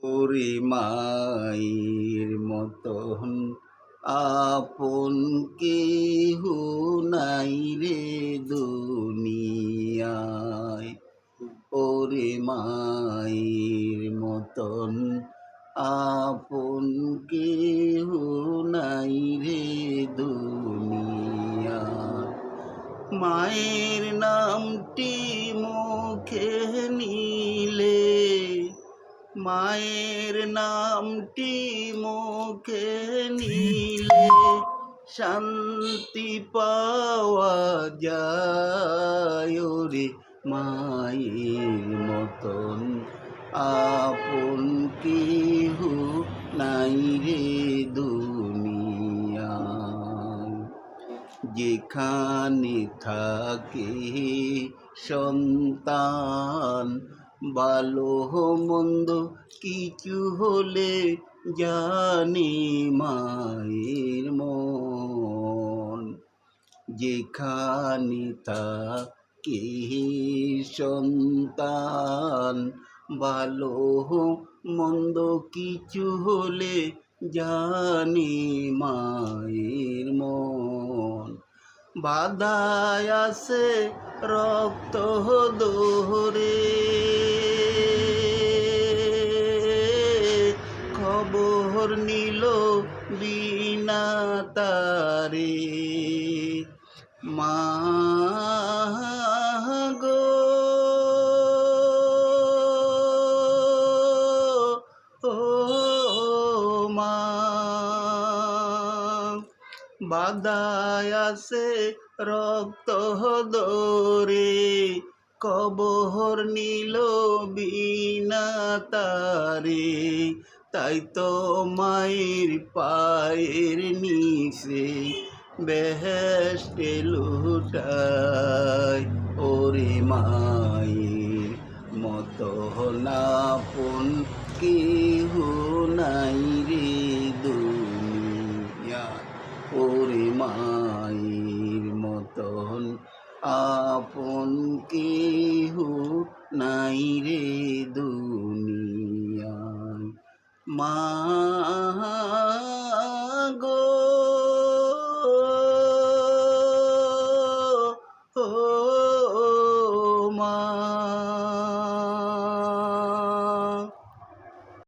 ওরে মায়ের মতন আপন কেহু নাই রে দুনিয়ায়। ওরে মায়ের মতন আপন কেহু নাই রে দুনিয়ায়। মায়ের নামটি মুখে নিলে, মায়ের নামটি মুখে নিলে শান্তি পাওয়া যায়। ওরে মায়ের মতন আপন কেহু নাই রে দুনিয়ায়। যেখানে থাকে সন্তান, ভালো মন্দ কিছু হলে জানে মায়ের মন। যেখানে থাকে সন্তান, ভালো মন্দ কিছু হলে জানে মায়ের মন। বাধায় আছে রক্ত দোহরে, খবর নিল বিনা তারে। মা গো, ও মা, বাধায় আছে রক্ত দোরে, কবর নিল বিনা তারে। তাই তো মায়ের পায়ের নিচে বেহেশতে লুটায়। ওরে মায়ের মতন আপন কেহু নাই রে দুনিয়ায়। ওরে মায়ের মতন আপন কেহু নাই রে দুনিয়ায়। মা